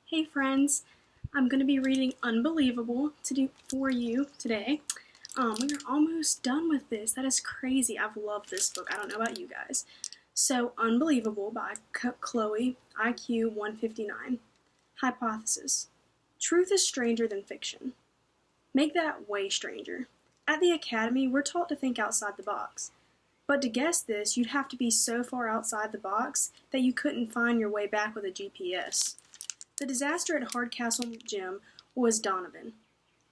Hey friends, I'm going to be reading Unbelievable for you today. We are almost done with this. That is crazy. I've loved this book. I don't know about you guys. So, Unbelievable by Chloe, IQ 159. Hypothesis. Truth is stranger than fiction. Make that way stranger. At the academy, we're taught to think outside the box. But to guess this, you'd have to be so far outside the box that you couldn't find your way back with a GPS. The disaster at Hardcastle Gym was Donovan,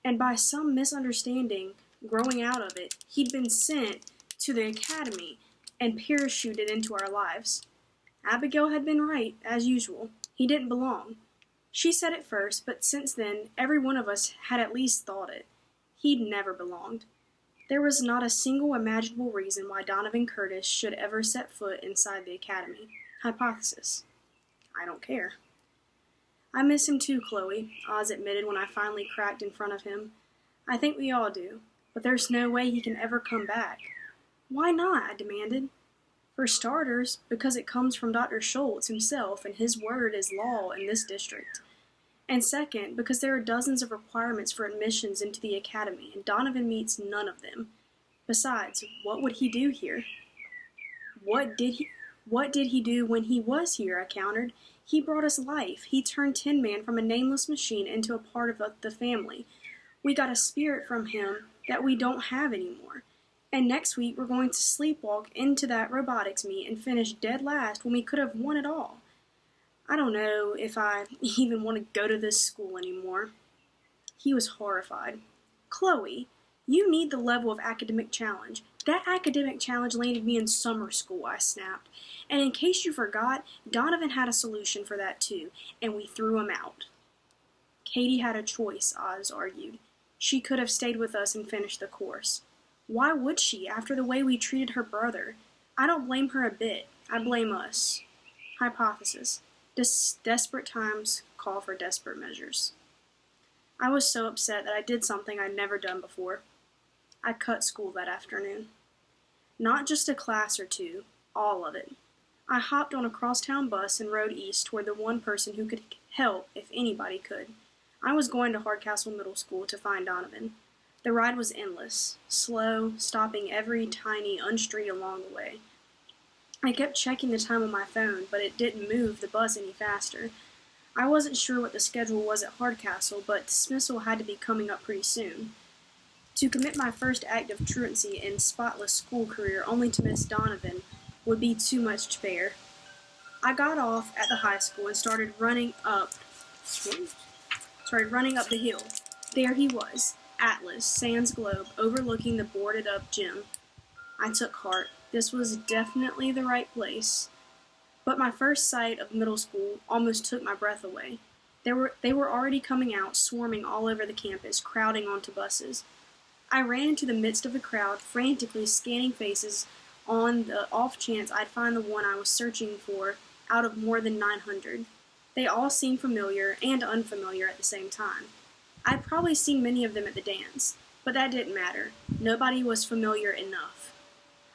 and by some misunderstanding, growing out of it, he'd been sent to the academy and parachuted into our lives. Abigail had been right, as usual. He didn't belong. She said it first, but since then, every one of us had at least thought it. He'd never belonged. There was not a single imaginable reason why Donovan Curtis should ever set foot inside the academy. Hypothesis. I don't care. I miss him too, Chloe, Oz admitted when I finally cracked in front of him. I think we all do, but there's no way he can ever come back. Why not? I demanded. For starters, because it comes from Dr. Schultz himself, and his word is law in this district. And second, because there are dozens of requirements for admissions into the academy, and Donovan meets none of them. Besides, what would he do here? What did he do when he was here? I countered. He brought us life. He turned Tin Man from a nameless machine into a part of the family. We got a spirit from him that we don't have anymore. And next week we're going to sleepwalk into that robotics meet and finish dead last when we could have won it all. I don't know if I even want to go to this school anymore. He was horrified. Chloe, you need the level of academic challenge. That academic challenge landed me in summer school, I snapped. And in case you forgot, Donovan had a solution for that too, and we threw him out. Katie had a choice, Oz argued. She could have stayed with us and finished the course. Why would she, after the way we treated her brother? I don't blame her a bit. I blame us. Hypothesis. Desperate times call for desperate measures. I was so upset that I did something I'd never done before. I cut school that afternoon. Not just a class or two, all of it. I hopped on a crosstown bus and rode east toward the one person who could help if anybody could. I was going to Hardcastle Middle School to find Donovan. The ride was endless, slow, stopping every tiny unstreet along the way. I kept checking the time on my phone, but it didn't move the bus any faster. I wasn't sure what the schedule was at Hardcastle, but dismissal had to be coming up pretty soon. To commit my first act of truancy in spotless school career only to miss Donovan would be too much to bear. I got off at the high school and started running up the hill. There he was, Atlas, Sans Globe, overlooking the boarded-up gym. I took heart. This was definitely the right place. But my first sight of middle school almost took my breath away. They were already coming out, swarming all over the campus, crowding onto buses. I ran into the midst of the crowd, frantically scanning faces on the off chance I'd find the one I was searching for out of more than 900. They all seemed familiar and unfamiliar at the same time. I'd probably seen many of them at the dance, but that didn't matter. Nobody was familiar enough.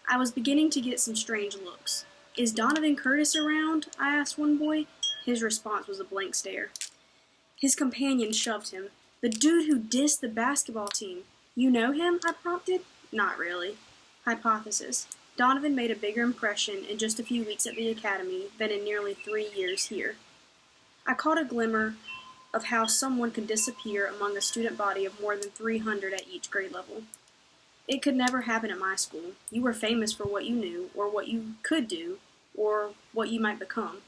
I was beginning to get some strange looks. Is Donovan Curtis around? I asked one boy. His response was a blank stare. His companion shoved him. The dude who dissed the basketball team. You know him? I prompted. Not really. Hypothesis. Donovan made a bigger impression in just a few weeks at the academy than in nearly 3 years here. I caught a glimmer of how someone could disappear among a student body of more than 300 at each grade level. It could never happen at my school. You were famous for what you knew, or what you could do, or what you might become,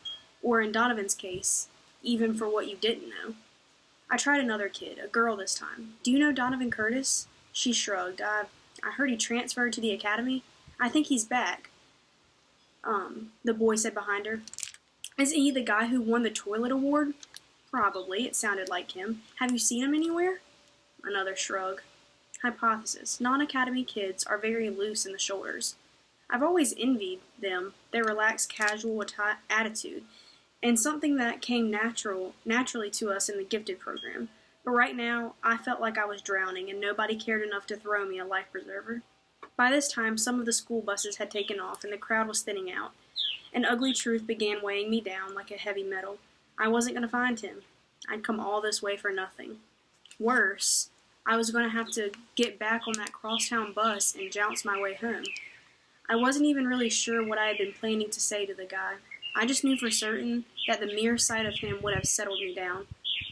or in Donovan's case, even for what you didn't know. I tried another kid, a girl this time. Do you know Donovan Curtis? She shrugged. I heard he transferred to the academy. I think he's back. The boy said behind her. Isn't he the guy who won the toilet award? Probably, it sounded like him. Have you seen him anywhere? Another shrug. Hypothesis. Non-academy kids are very loose in the shoulders. I've always envied them, their relaxed, casual attitude, and something that came naturally to us in the gifted program. But right now, I felt like I was drowning and nobody cared enough to throw me a life preserver. By this time, some of the school buses had taken off and the crowd was thinning out. An ugly truth began weighing me down like a heavy metal. I wasn't going to find him. I'd come all this way for nothing. Worse, I was going to have to get back on that crosstown bus and jounce my way home. I wasn't even really sure what I had been planning to say to the guy. I just knew for certain that the mere sight of him would have settled me down.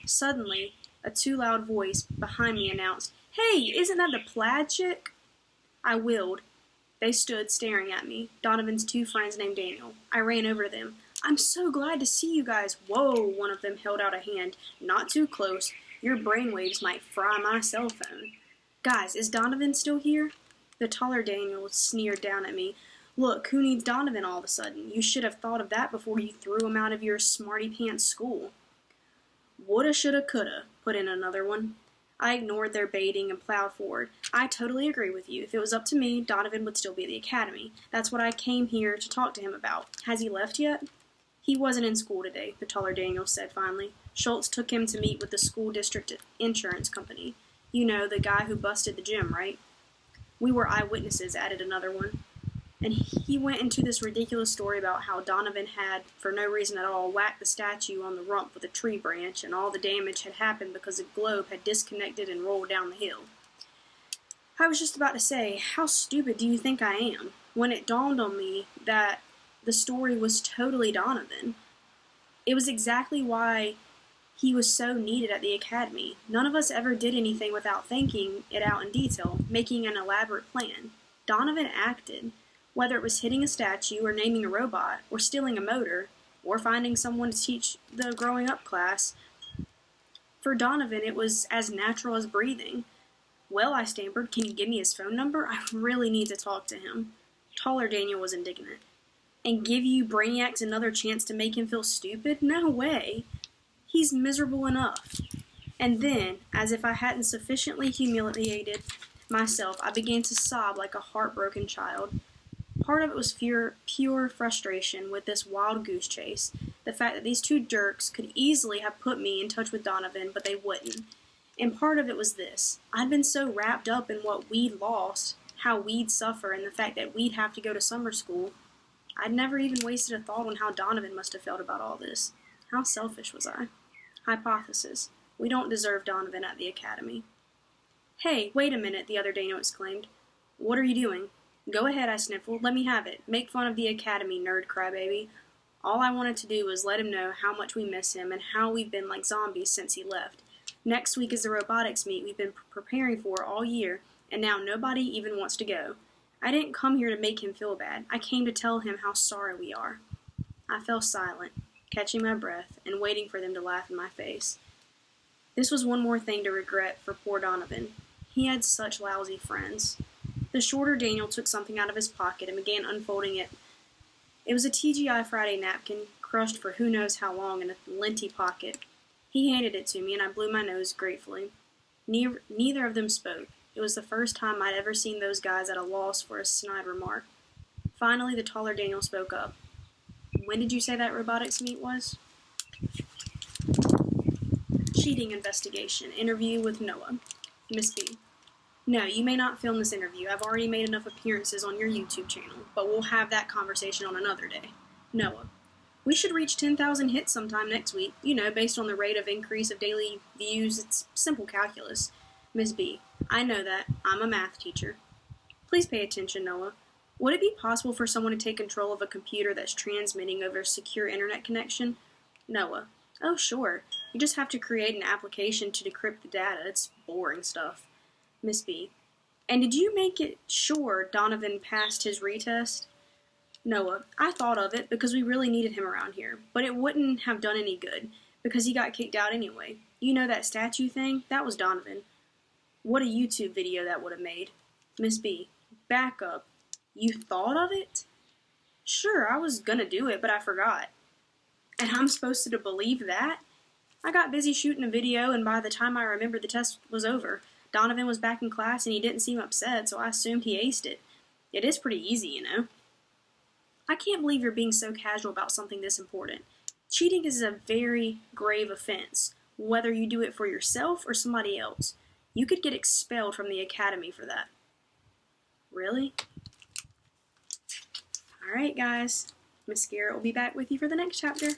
Suddenly, a too loud voice behind me announced, "Hey, isn't that the plaid chick?" I wheeled. They stood staring at me, Donovan's two friends named Daniel. I ran over to them. "I'm so glad to see you guys." "Whoa," one of them held out a hand. "Not too close. Your brainwaves might fry my cell phone." "Guys, is Donovan still here?" The taller Daniel sneered down at me. "Look, who needs Donovan all of a sudden? You should have thought of that before you threw him out of your smarty-pants school." "Woulda, shoulda, coulda," put in another one. I ignored their baiting and plowed forward. "I totally agree with you. If it was up to me, Donovan would still be at the academy. That's what I came here to talk to him about. Has he left yet?" "He wasn't in school today," the taller Daniel said finally. "Schultz took him to meet with the school district insurance company. You know, the guy who busted the gym, right?" "We were eyewitnesses," added another one. And he went into this ridiculous story about how Donovan had, for no reason at all, whacked the statue on the rump with a tree branch, and all the damage had happened because the globe had disconnected and rolled down the hill. I was just about to say, "How stupid do you think I am?" when it dawned on me that the story was totally Donovan. It was exactly why he was so needed at the academy. None of us ever did anything without thinking it out in detail, making an elaborate plan. Donovan acted. Whether it was hitting a statue, or naming a robot, or stealing a motor, or finding someone to teach the growing up class, for Donovan it was as natural as breathing. "Well," I stammered, "can you give me his phone number? I really need to talk to him." Taller Daniel was indignant. "And give you brainiacs another chance to make him feel stupid? No way. He's miserable enough." And then, as if I hadn't sufficiently humiliated myself, I began to sob like a heartbroken child. Part of it was pure frustration with this wild goose chase, the fact that these two jerks could easily have put me in touch with Donovan, but they wouldn't. And part of it was this: I'd been so wrapped up in what we'd lost, how we'd suffer, and the fact that we'd have to go to summer school, I'd never even wasted a thought on how Donovan must have felt about all this. How selfish was I? Hypothesis: we don't deserve Donovan at the academy. "Hey, wait a minute," the other Daniel exclaimed. "What are you doing?" "Go ahead," I sniffled. "Let me have it. Make fun of the academy, nerd crybaby." All I wanted to do was let him know how much we miss him and how we've been like zombies since he left. Next week is the robotics meet we've been preparing for all year, and now nobody even wants to go. I didn't come here to make him feel bad. I came to tell him how sorry we are. I fell silent, catching my breath and waiting for them to laugh in my face. This was one more thing to regret for poor Donovan. He had such lousy friends. The shorter Daniel took something out of his pocket and began unfolding it. It was a TGI Friday napkin, crushed for who knows how long in a linty pocket. He handed it to me, and I blew my nose gratefully. Neither of them spoke. It was the first time I'd ever seen those guys at a loss for a snide remark. Finally, the taller Daniel spoke up. "When did you say that robotics meet was?" "Cheating investigation. Interview with Noah." Miss B: "No, you may not film this interview. I've already made enough appearances on your YouTube channel, but we'll have that conversation on another day." Noah: "We should reach 10,000 hits sometime next week. You know, based on the rate of increase of daily views. It's simple calculus." Miss B: "I know that. I'm a math teacher." "Please pay attention, Noah. Would it be possible for someone to take control of a computer that's transmitting over a secure internet connection?" Noah: "Oh, sure. You just have to create an application to decrypt the data. It's boring stuff." Miss B: "And did you make it sure Donovan passed his retest?" Noah: "I thought of it because we really needed him around here, but it wouldn't have done any good because he got kicked out anyway. You know that statue thing? That was Donovan. What a YouTube video that would have made." Miss B: "Back up. You thought of it?" "Sure, I was gonna do it, but I forgot." "And I'm supposed to believe that?" "I got busy shooting a video, and by the time I remembered the test was over, Donovan was back in class and he didn't seem upset, so I assumed he aced it. It is pretty easy, you know." "I can't believe you're being so casual about something this important. Cheating is a very grave offense, whether you do it for yourself or somebody else. You could get expelled from the academy for that." "Really?" Alright, guys. Miss Garrett will be back with you for the next chapter.